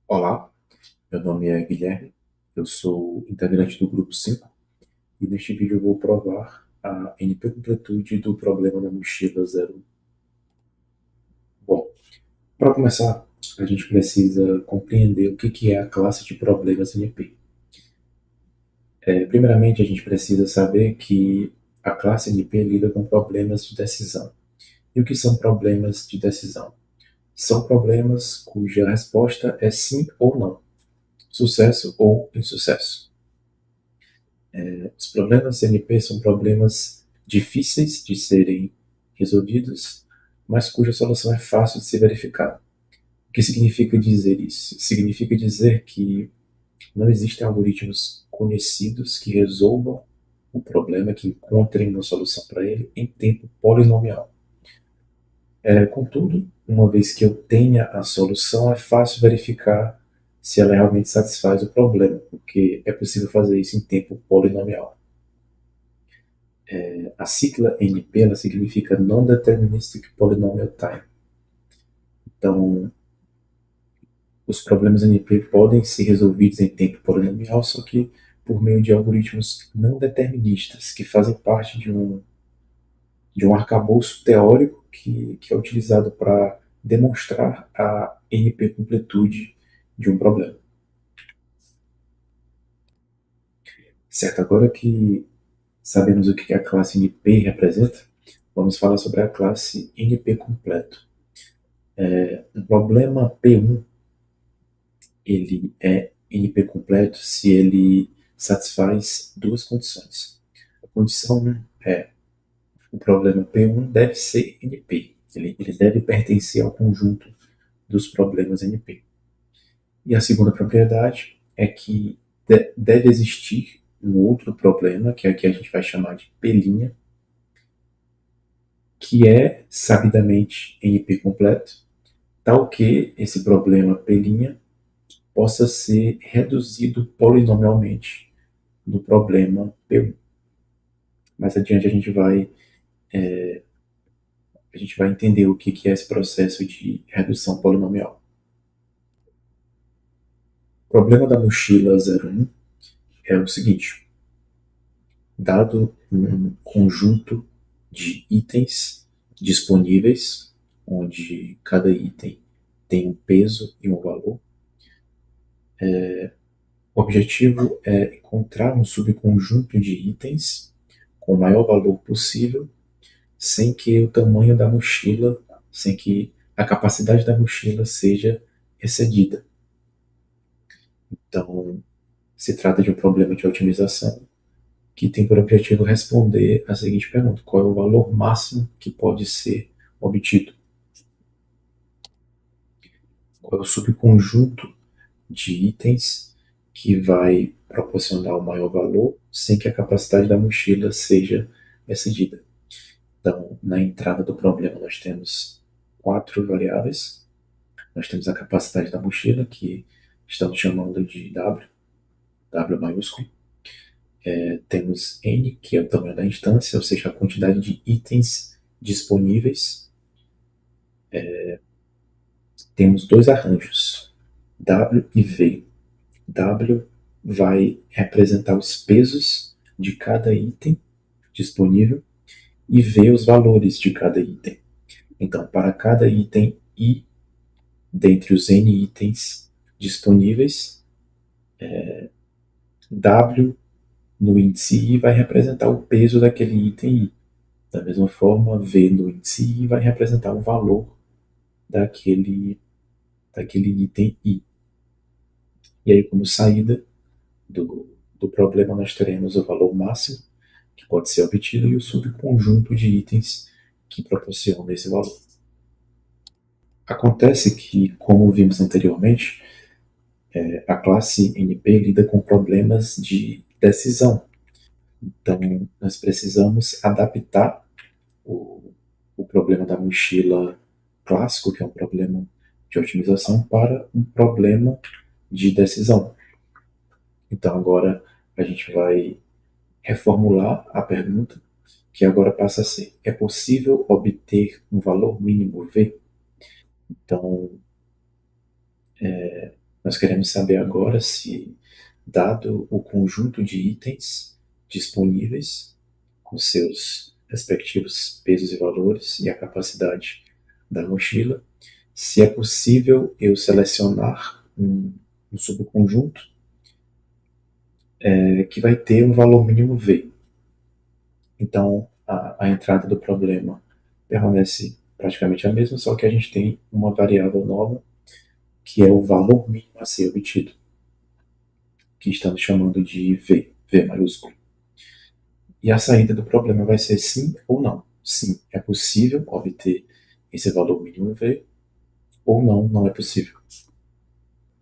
Olá, meu nome é Guilherme, eu sou integrante do grupo 5 e neste vídeo eu vou provar a NP-completude do problema da mochila 01. Bom, para começar, a gente precisa compreender o que é a classe de problemas NP. Primeiramente, a gente precisa saber que a classe NP lida com problemas de decisão. E o que são problemas de decisão? São problemas cuja resposta é sim ou não, sucesso ou insucesso. Os problemas CNP são problemas difíceis de serem resolvidos, mas cuja solução é fácil de ser verificada. O que significa dizer isso? Significa dizer que não existem algoritmos conhecidos que resolvam o problema, que encontrem uma solução para ele em tempo polinomial. Contudo, uma vez que eu tenha a solução, é fácil verificar se ela realmente satisfaz o problema, porque é possível fazer isso em tempo polinomial. A sigla NP ela significa Non-Deterministic Polynomial Time. Então, os problemas NP podem ser resolvidos em tempo polinomial, só que por meio de algoritmos não deterministas, que fazem parte de um arcabouço teórico que é utilizado para demonstrar a NP-completude de um problema. Certo, agora que sabemos o que a classe NP representa, vamos falar sobre a classe NP completo. Um problema P1 ele é NP completo se ele satisfaz duas condições. A condição 1 é o problema P1 deve ser NP, ele deve pertencer ao conjunto dos problemas NP. E a segunda propriedade é que deve existir um outro problema, que aqui a gente vai chamar de P', que é sabidamente NP completo, tal que esse problema P' possa ser reduzido polinomialmente do problema P1. Mais adiante a gente vai entender o que é esse processo de redução polinomial. O problema da mochila 01 é o seguinte: dado um conjunto de itens disponíveis, onde cada item tem um peso e um valor, o objetivo é encontrar um subconjunto de itens com o maior valor possível sem que o tamanho da mochila, sem que a capacidade da mochila seja excedida. Então, se trata de um problema de otimização que tem por objetivo responder a seguinte pergunta: qual é o valor máximo que pode ser obtido? Qual é o subconjunto de itens que vai proporcionar o maior valor sem que a capacidade da mochila seja excedida? Então, na entrada do problema, nós temos quatro variáveis. Nós temos a capacidade da mochila, que estamos chamando de W, W maiúsculo. Temos N, que é o tamanho da instância, ou seja, a quantidade de itens disponíveis. Temos dois arranjos, W e V. W vai representar os pesos de cada item disponível e V os valores de cada item. Então, para cada item I, dentre os N itens disponíveis, W no índice I vai representar o peso daquele item I. Da mesma forma, V no índice I vai representar o valor daquele, daquele item I. E aí, como saída do problema, nós teremos o valor máximo que pode ser obtido e o subconjunto de itens que proporcionam esse valor. Acontece que, como vimos anteriormente, a classe NP lida com problemas de decisão. Então, nós precisamos adaptar o problema da mochila clássico, que é um problema de otimização, para um problema de decisão. Então, agora a gente vai reformular a pergunta, que agora passa a ser: é possível obter um valor mínimo V? Então, Nós queremos saber agora se, dado o conjunto de itens disponíveis, com seus respectivos pesos e valores e a capacidade da mochila, se é possível eu selecionar um subconjunto que vai ter um valor mínimo V. Então, a entrada do problema permanece praticamente a mesma, só que a gente tem uma variável nova, que é o valor mínimo a ser obtido, que estamos chamando de V, V maiúsculo. E a saída do problema vai ser sim ou não. Sim, é possível obter esse valor mínimo V, ou não, não é possível.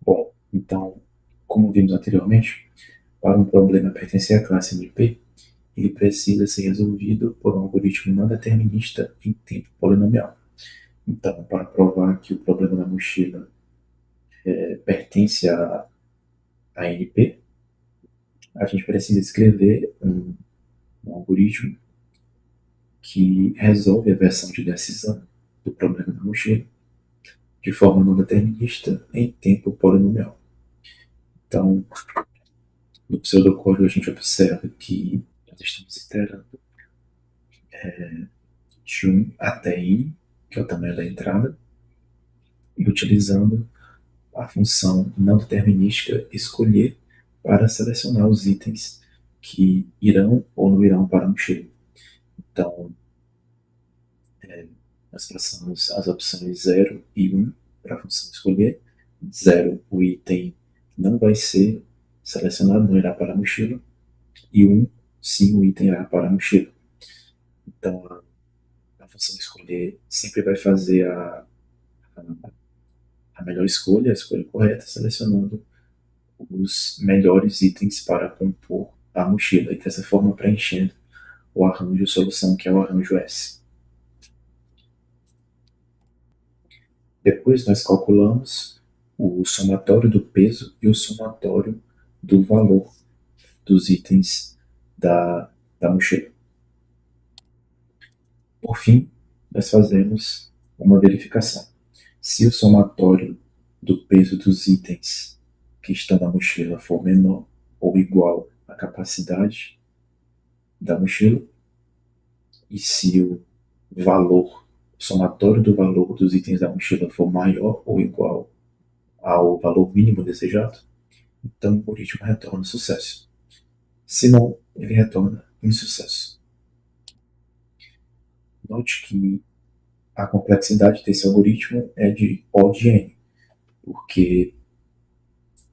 Bom, então, como vimos anteriormente, para um problema pertencer à classe NP, ele precisa ser resolvido por um algoritmo não determinista em tempo polinomial. Então, para provar que o problema da mochila pertence a NP, a gente precisa escrever um algoritmo que resolve a versão de decisão do problema da mochila de forma não determinista em tempo polinomial. Então, no pseudocódigo a gente observa que nós estamos iterando de 1 até n, que é o tamanho da entrada, e utilizando a função não determinística escolher para selecionar os itens que irão ou não irão para a mochila. Então, nós passamos as opções 0 e 1 para a função escolher. 0, o item não vai ser selecionado, não irá para a mochila. E 1, sim, o item irá para a mochila. Então, a função escolher sempre vai fazer a melhor escolha, a escolha correta, selecionando os melhores itens para compor a mochila e dessa forma preenchendo o arranjo solução, que é o arranjo S. Depois nós calculamos o somatório do peso e o somatório do valor dos itens da mochila. Por fim, nós fazemos uma verificação. Se o somatório do peso dos itens que estão na mochila for menor ou igual à capacidade da mochila, e se o valor, o somatório do valor dos itens da mochila for maior ou igual ao valor mínimo desejado, então o algoritmo retorna sucesso. Se não, ele retorna insucesso. Note que a complexidade desse algoritmo é de O de n, porque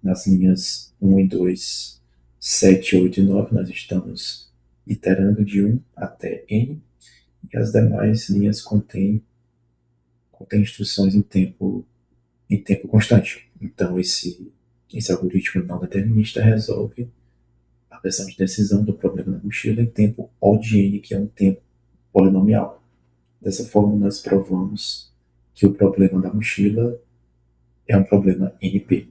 nas linhas 1 e 2, 7, 8 e 9, nós estamos iterando de 1 até n, e as demais linhas contêm instruções em tempo constante. Então, esse algoritmo não determinista resolve a versão de decisão do problema da mochila em tempo O de n, que é um tempo polinomial. Dessa forma, nós provamos que o problema da mochila é um problema NP.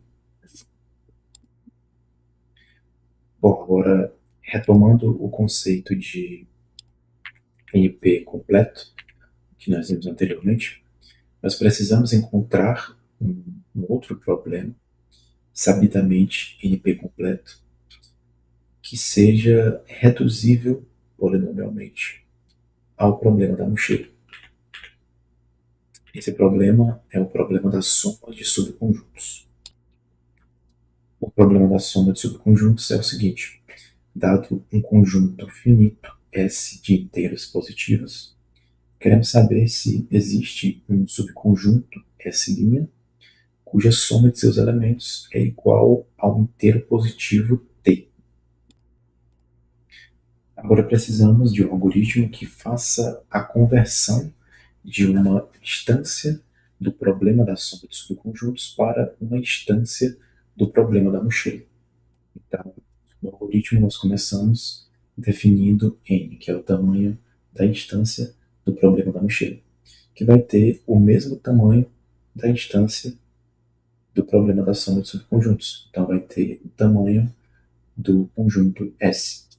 Bom, agora, retomando o conceito de NP completo, que nós vimos anteriormente, nós precisamos encontrar um outro problema, sabidamente NP completo, que seja reduzível polinomialmente ao problema da mochila. Esse problema é o problema da soma de subconjuntos. O problema da soma de subconjuntos é o seguinte: dado um conjunto finito S de inteiros positivos, queremos saber se existe um subconjunto S' cuja soma de seus elementos é igual a um inteiro positivo T. Agora precisamos de um algoritmo que faça a conversão de uma instância do problema da soma de subconjuntos para uma instância do problema da mochila. Então, no algoritmo nós começamos definindo n, que é o tamanho da instância do problema da mochila, que vai ter o mesmo tamanho da instância do problema da soma de subconjuntos. Então, vai ter o tamanho do conjunto S.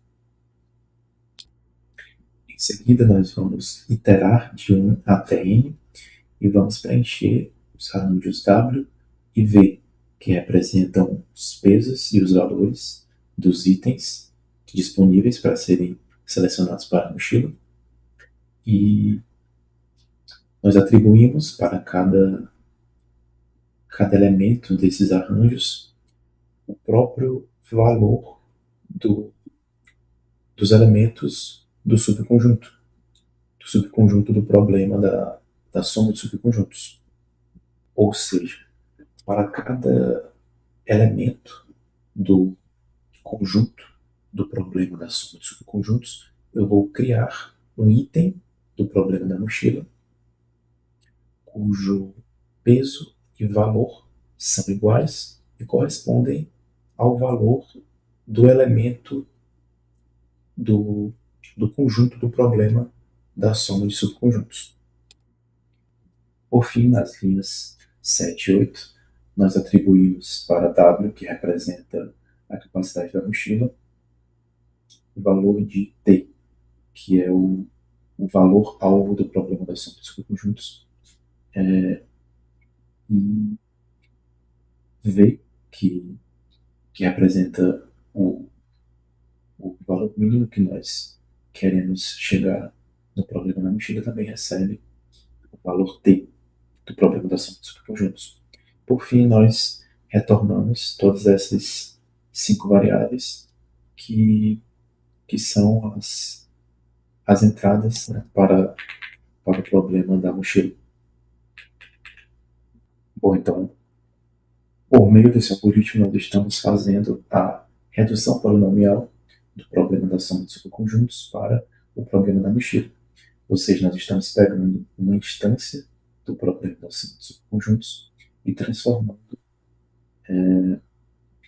Em seguida, nós vamos iterar de 1 até n e vamos preencher os arranjos W e V, que representam os pesos e os valores dos itens disponíveis para serem selecionados para a mochila. E nós atribuímos para cada elemento desses arranjos o próprio valor do, dos elementos do subconjunto do problema da soma de subconjuntos. Ou seja, para cada elemento do conjunto do problema da soma de subconjuntos, eu vou criar um item do problema da mochila cujo peso e valor são iguais e correspondem ao valor do elemento do, do conjunto do problema da soma de subconjuntos. Por fim, nas linhas 7 e 8, nós atribuímos para W, que representa a capacidade da mochila, o valor de T, que é o valor alvo do problema da soma de subconjuntos, e V, que representa o valor mínimo que nós queremos chegar no problema da mochila, também recebe o valor T do problema da soma de subconjuntos. Por fim, nós retornamos todas essas 5 variáveis que são as entradas, né, para o problema da mochila. Bom, então, por meio desse algoritmo, nós estamos fazendo a redução polinomial do problema da soma de subconjuntos para o problema da mochila. Ou seja, nós estamos pegando uma instância do problema da soma de subconjuntos e transformando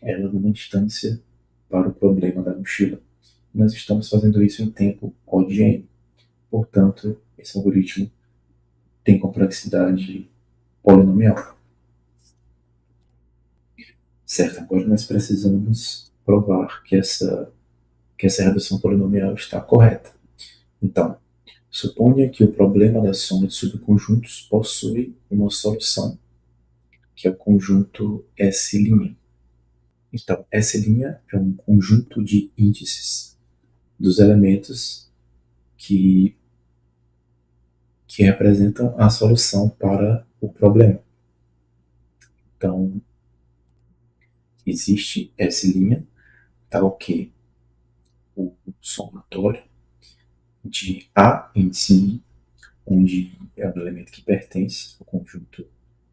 ela numa instância para o problema da mochila. E nós estamos fazendo isso em tempo O de n. Portanto, esse algoritmo tem complexidade polinomial. Certo, agora nós precisamos provar que essa redução polinomial está correta. Então, suponha que o problema da soma de subconjuntos possui uma solução, que é o conjunto S'. Então, S' é um conjunto de índices dos elementos que representam a solução para o problema. Então, existe S', tal que o somatório de A índice I, onde é um elemento que pertence ao conjunto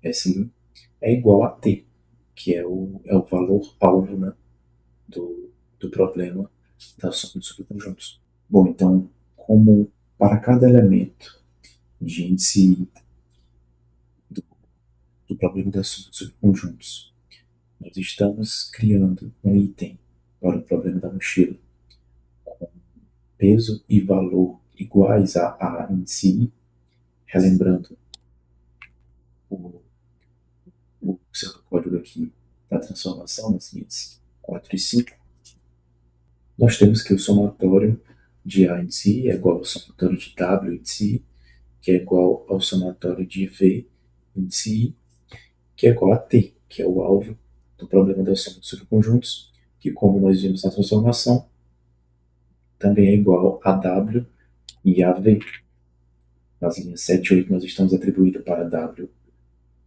S', é igual a T, que é o valor alvo, né, do problema da soma de subconjuntos. Bom, então, como para cada elemento de índice do problema da soma de subconjuntos, nós estamos criando um item para o problema da mochila com peso e valor iguais a índice I, relembrando o pseudocódigo aqui da transformação nas linhas 4 e 5, nós temos que o somatório de A índice I é igual ao somatório de W índice I, que é igual ao somatório de V índice I, que é igual a T, que é o alvo do problema da soma de subconjuntos, que, como nós vimos na transformação, também é igual a W e a V. Nas linhas 7 e 8, nós estamos atribuindo para W,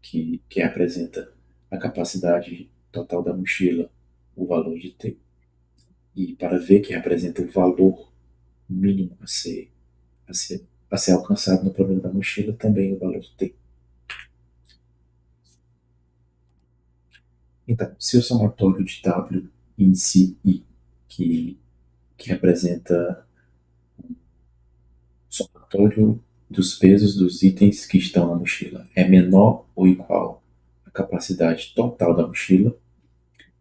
que representa a capacidade total da mochila, o valor de T, e para V, que representa o valor mínimo a ser alcançado no problema da mochila, também o valor T. Então, se o somatório de W índice I, que representa o somatório dos pesos dos itens que estão na mochila, é menor ou igual à capacidade total da mochila,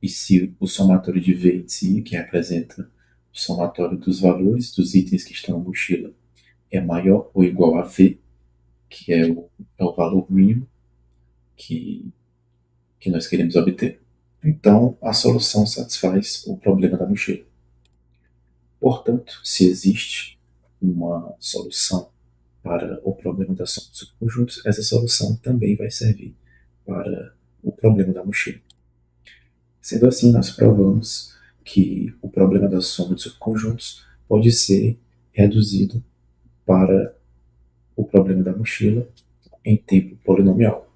e se o somatório de V índice I, que representa o somatório dos valores dos itens que estão na mochila, é maior ou igual a V, que é o valor mínimo que nós queremos obter, então a solução satisfaz o problema da mochila. Portanto, se existe uma solução para o problema da soma de subconjuntos, essa solução também vai servir para o problema da mochila. Sendo assim, nós provamos que o problema da soma de subconjuntos pode ser reduzido para o problema da mochila em tempo polinomial.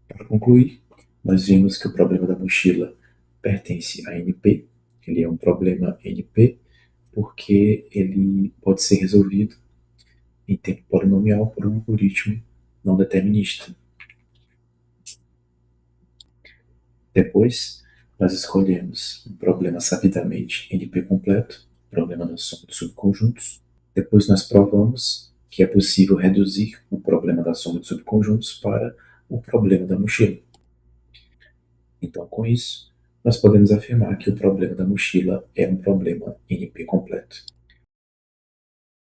Para concluir, nós vimos que o problema da mochila pertence a NP, ele é um problema NP porque ele pode ser resolvido em tempo polinomial por um algoritmo não determinista. Depois, nós escolhemos um problema sabidamente NP completo, problema da soma de subconjuntos. Depois, nós provamos que é possível reduzir o problema da soma de subconjuntos para o problema da mochila. Então, com isso, nós podemos afirmar que o problema da mochila é um problema NP completo.